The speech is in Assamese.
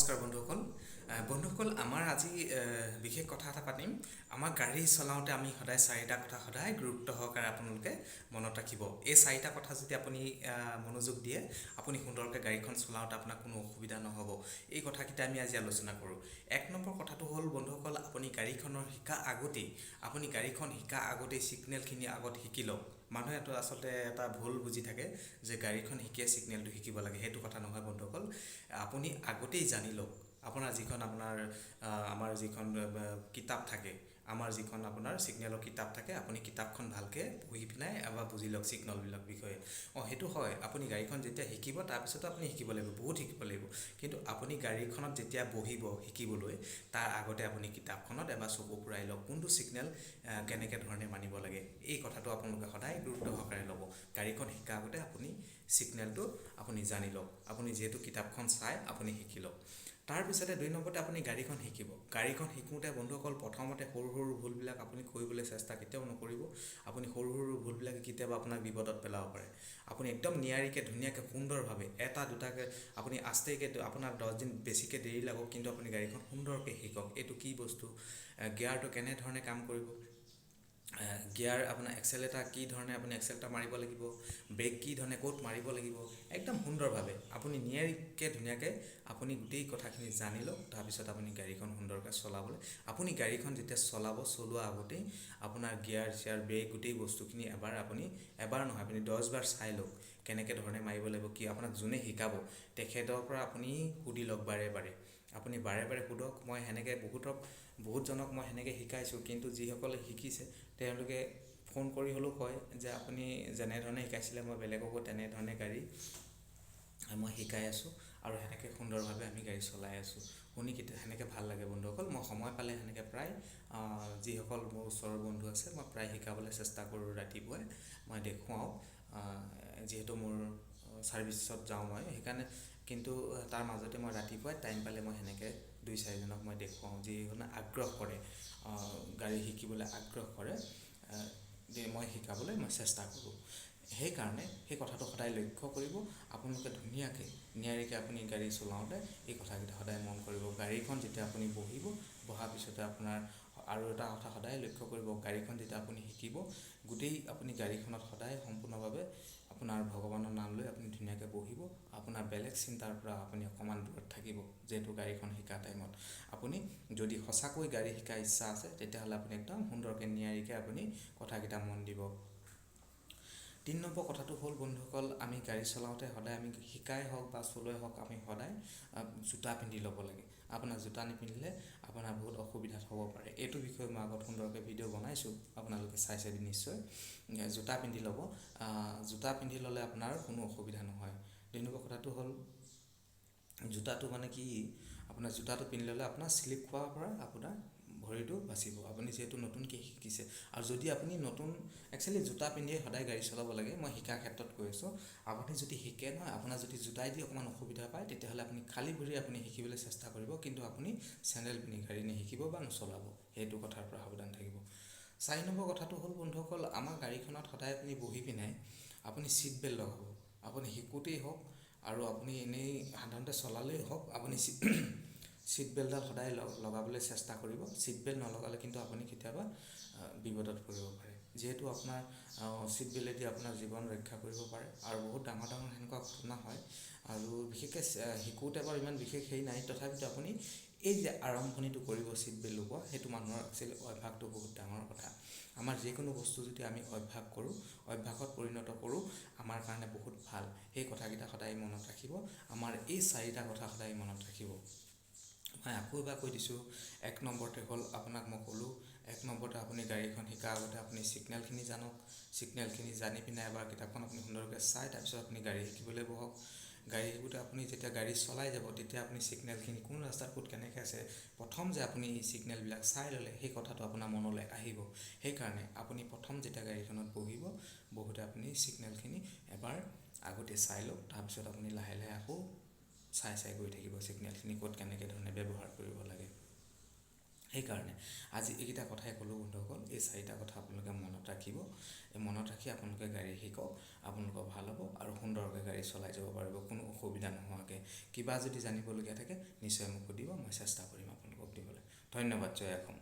নমস্কাৰ বন্ধুসকল আমাৰ আজি বিশেষ কথা এটা পাতিম। আমাৰ গাড়ী চলাওঁতে আমি সদায় চাৰিটা কথা সদায় গুৰুত্ব সহকাৰে আপোনালোকে মনত ৰাখিব। এই চাৰিটা কথা যদি আপুনি মনোযোগ দিয়ে, আপুনি সুন্দৰকৈ গাড়ীখন চলাওঁতে আপোনাৰ কোনো অসুবিধা নহ'ব। এই কথাকেইটা আমি আজি আলোচনা কৰোঁ। এক নম্বৰ কথাটো হ'ল বন্ধুসকল, আপুনি গাড়ীখন শিকা আগতেই ছিগনেলখিনি আগত শিকি লওক। মানুহে আচলতে এটা ভুল বুজি থাকে যে গাড়ীখন শিকিয়ে ছিগনেলটো শিকিব লাগে। সেইটো কথা নহয় বন্ধুসকল, আপুনি আগতেই জানি লওক। আমাৰ যিখন কিতাপ থাকে, আমাৰ যিখন আপোনাৰ ছিগনেলৰ কিতাপ থাকে, আপুনি কিতাপখন ভালকৈ পঢ়ি পিনাই এবাৰ বুজি লওক ছিগনেলবিলাক বিষয়ে। সেইটো হয়, আপুনি গাড়ীখন যেতিয়া শিকিব তাৰপিছতো আপুনি শিকিব লাগিব, বহুত শিকিব লাগিব। কিন্তু আপুনি গাড়ীখনত যেতিয়া বহিব শিকিবলৈ, তাৰ আগতে আপুনি কিতাপখনত এবাৰ চকু ফুৰাই লওক কোনটো ছিগনেল কেনেকৈ ধৰণে মানিব লাগে। এই কথাটো আপোনালোকে সদায় গুৰুত্ব সহকাৰে ল'ব। গাড়ীখন শিকাৰ আগতে আপুনি ছিগনেলটো আপুনি জানি লওক। আপুনি যিহেতু কিতাপখন চাই আপুনি শিকি লওক। তাৰপিছতে 2 নম্বৰতে আপুনি গাড়ীখন শিকিব। গাড়ীখন শিকোঁতে বন্ধুসকল প্ৰথমতে সৰু ভুলবিলাক আপুনি কৰিবলৈ চেষ্টা কেতিয়াও নকৰিব। আপুনি সৰু ভুলবিলাকে কেতিয়াবা আপোনাক বিপদত পেলাব পাৰে। আপুনি একদম নিয়াৰিকৈ ধুনীয়াকৈ সুন্দৰভাৱে এটা দুটাকৈ আপুনি আস্তেকৈ, আপোনাৰ 10 দিন বেছিকৈ দেৰি লাগক, কিন্তু আপুনি গাড়ীখন সুন্দৰকৈ শিকক। এইটো কি বস্তু, গিয়াৰটো কেনেধৰণে কাম কৰিব, গিয়াৰ আপোনাৰ এক্সেলেটাৰ কি ধৰণে আপুনি এক্সেলেটাৰ মাৰিব লাগিব, ব্ৰেক কি ধৰণে ক'ত মাৰিব লাগিব, একদম সুন্দৰভাৱে আপুনি নিয়াৰিকৈ ধুনীয়াকৈ আপুনি গোটেই কথাখিনি জানি লওক। তাৰপিছত আপুনি গাড়ীখন সুন্দৰকৈ চলাবলৈ, আপুনি গাড়ীখন যেতিয়া চলোৱা আগতেই আপোনাৰ গিয়াৰ ব্ৰেক গোটেই বস্তুখিনি এবাৰ নহয় আপুনি 10 বাৰ চাই লওক। কেনেকৈ ধৰণে মাৰিব লাগিব, কি আপোনাক যোনে শিকাব তেখেতৰ পৰা আপুনি সুধি লওক বাৰে। আপুনি বাৰে সোধক। মই সেনেকৈ বহুতজনক মই সেনেকৈ শিকাইছোঁ, কিন্তু যিসকলে শিকিছে তেওঁলোকে ফোন কৰি হ'লেও কয় যে আপুনি যেনেধৰণে শিকাইছিলে মই বেলেগকো তেনেধৰণে গাড়ী মই শিকাই আছোঁ আৰু সেনেকৈ সুন্দৰভাৱে আমি গাড়ী চলাই আছোঁ। শুনি সেনেকৈ ভাল লাগে বন্ধুসকল। মই সময় পালে সেনেকৈ প্ৰায় যিসকল মোৰ ওচৰৰ বন্ধু আছে মই প্ৰায় শিকাবলৈ চেষ্টা কৰোঁ। ৰাতিপুৱাই মই দেখুৱাওঁ, যিহেতু মোৰ ছাৰ্ভিচত যাওঁ মই সেইকাৰণে। কিন্তু তাৰ মাজতে মই ৰাতিপুৱাই টাইম পালে মই সেনেকৈ 2-4জনক মই দেখুৱাওঁ, যিসকলে আগ্ৰহ কৰে, গাড়ী শিকিবলৈ আগ্ৰহ কৰে, মই শিকাবলৈ মই চেষ্টা কৰোঁ। সেইকাৰণে সেই কথাটো সদায় লক্ষ্য কৰিব। আপোনালোকে ধুনীয়াকৈ নিয়াৰিকৈ আপুনি গাড়ী চলাওঁতে এই কথাকেইটা সদায় মন কৰিব। গাড়ীখন যেতিয়া আপুনি বহাৰ পিছতে আপোনাৰ আৰু এটা কথা সদায় লক্ষ্য কৰিব, গাড়ীখন যেতিয়া আপুনি শিকিব গোটেই আপুনি গাড়ীখনত সদায় সম্পূৰ্ণভাৱে আপোনাৰ ভগৱানৰ নাম লৈ আপুনি ধুনীয়াকৈ বহিব। আপোনাৰ বেলেগ চিন্তাৰ পৰা আপুনি অকণমান দূৰত থাকিব। যিহেতু গাড়ীখন শিকা টাইমত আপুনি যদি সঁচাকৈ গাড়ী শিকাৰ ইচ্ছা আছে, তেতিয়াহ'লে আপুনি একদম সুন্দৰকৈ নিয়াৰিকৈ আপুনি কথাকেইটা মন দিব। 3 নম্বৰ কথাটো হ'ল বন্ধুসকল, আমি গাড়ী চলাওঁতে সদায় আমি শিকাই হওক বা চলোৱাই হওক, আমি সদায় জোতা পিন্ধি ল'ব লাগে। আপোনাৰ জোতা নিপিন্ধিলে আপোনাৰ বহুত অসুবিধাত হ'ব পাৰে। এইটো বিষয়ে মই আগত সুন্দৰকৈ ভিডিঅ' বনাইছোঁ, আপোনালোকে চাইছে নিশ্চয়। জোতা পিন্ধি ল'ব। জোতা পিন্ধি ল'লে আপোনাৰ কোনো অসুবিধা নহয়। 2 নম্বৰ কথাটো হ'ল জোতাটো মানে কি, আপোনাৰ জোতাটো পিন্ধি ল'লে আপোনাৰ শ্লিপ খোৱাৰ পৰা আপোনাৰ ভৰিটো বাচিব। আপুনি যিহেতু নতুনকৈ শিকিছে, আৰু যদি আপুনি একচুৱেলি জোতা পিন্ধিয়ে সদায় গাড়ী চলাব লাগে। মই শিকাৰ ক্ষেত্ৰত কৈ আছোঁ। আপুনি যদি শিকে নহয়, আপোনাৰ যদি জোতাই দি অকণমান অসুবিধা পায়, তেতিয়াহ'লে আপুনি খালী ভৰিৰে আপুনি শিকিবলৈ চেষ্টা কৰিব, কিন্তু আপুনি চেণ্ডেল পিন্ধি গাড়ী নিশিকিব বা নচলাব। সেইটো কথাৰ পৰা সাৱধান থাকিব। 4 নম্বৰ কথাটো হ'ল বন্ধুসকল, আমাৰ গাড়ীখনত সদায় আপুনি বহি পিনে আপুনি ছিট বেল্ট লগাব। আপুনি শিকোঁতেই হওক আৰু আপুনি এনেই সাধাৰণতে চলালেই হওক, আপুনি ছিট বেল্টডাল সদায় লগাবলৈ চেষ্টা কৰিব। ছিট বেল্ট নলগালে কিন্তু আপুনি কেতিয়াবা বিপদত পৰিব পাৰে। যিহেতু আপোনাৰ ছিট বেল্টেদি আপোনাৰ জীৱন ৰক্ষা কৰিব পাৰে, আৰু বহুত ডাঙৰ সেনেকুৱা ঘটনা হয়। আৰু বিশেষকৈ শিকোঁতে বাৰু ইমান বিশেষ হেৰি নাই, তথাপিতো আপুনি এই যে আৰম্ভণিটো কৰিব ছিট বেল্ট লগোৱা, সেইটো মানুহৰ একচুৱেলি অভ্যাসটো বহুত ডাঙৰ কথা। আমাৰ যিকোনো বস্তু যদি আমি অভ্যাসত পৰিণত কৰোঁ, আমাৰ কাৰণে বহুত ভাল। সেই কথাকেইটা সদায় মনত ৰাখিব। আমাৰ এই 4টা কথা সদায় মনত ৰাখিব। মই আকৌ এবাৰ কৈ দিছোঁ। 1 নম্বৰতে হ'ল আপোনাক মই ক'লোঁ, 1 নম্বৰতে আপুনি গাড়ীখন শিকাৰ আগতে আপুনি ছিগনেলখিনি জানক। ছিগনেলখিনি জানি পিনে এবাৰ কিতাপখন আপুনি সুন্দৰকৈ চাই তাৰপিছত আপুনি গাড়ী শিকিবলৈ বহক। গাড়ী শিকোঁতে আপুনি যেতিয়া গাড়ী চলাই যাব, তেতিয়া আপুনি ছিগনেলখিনি কোন ৰাস্তাত ক'ত কেনেকৈ আছে, প্ৰথম যে আপুনি এই ছিগনেলবিলাক চাই ল'লে, সেই কথাটো আপোনাৰ মনলৈ আহিব। সেইকাৰণে আপুনি প্ৰথম যেতিয়া গাড়ীখনত বহোঁতে আপুনি ছিগনেলখিনি এবাৰ আগতে চাই লওক। তাৰপিছত আপুনি লাহে আকৌ চাই গৈ থাকিব ছিগনেলখিনি ক'ত কেনেকৈ ধৰণে ব্যৱহাৰ কৰিব লাগে। সেইকাৰণে আজি এইকেইটা কথাই ক'লোঁ বন্ধুসকল। এই 4টা কথা আপোনালোকে মনত ৰাখিব। এই মনত ৰাখি আপোনালোকে গাড়ী শিকক, আপোনালোকৰ ভাল হ'ব আৰু সুন্দৰকৈ গাড়ী চলাই যাব পাৰিব কোনো অসুবিধা নোহোৱাকৈ। কিবা যদি জানিবলগীয়া থাকে নিশ্চয় নিশ্চয় মোক সুধিব, মই চেষ্টা কৰিম আপোনালোকক দিবলৈ। ধন্যবাদ। জয় অসম।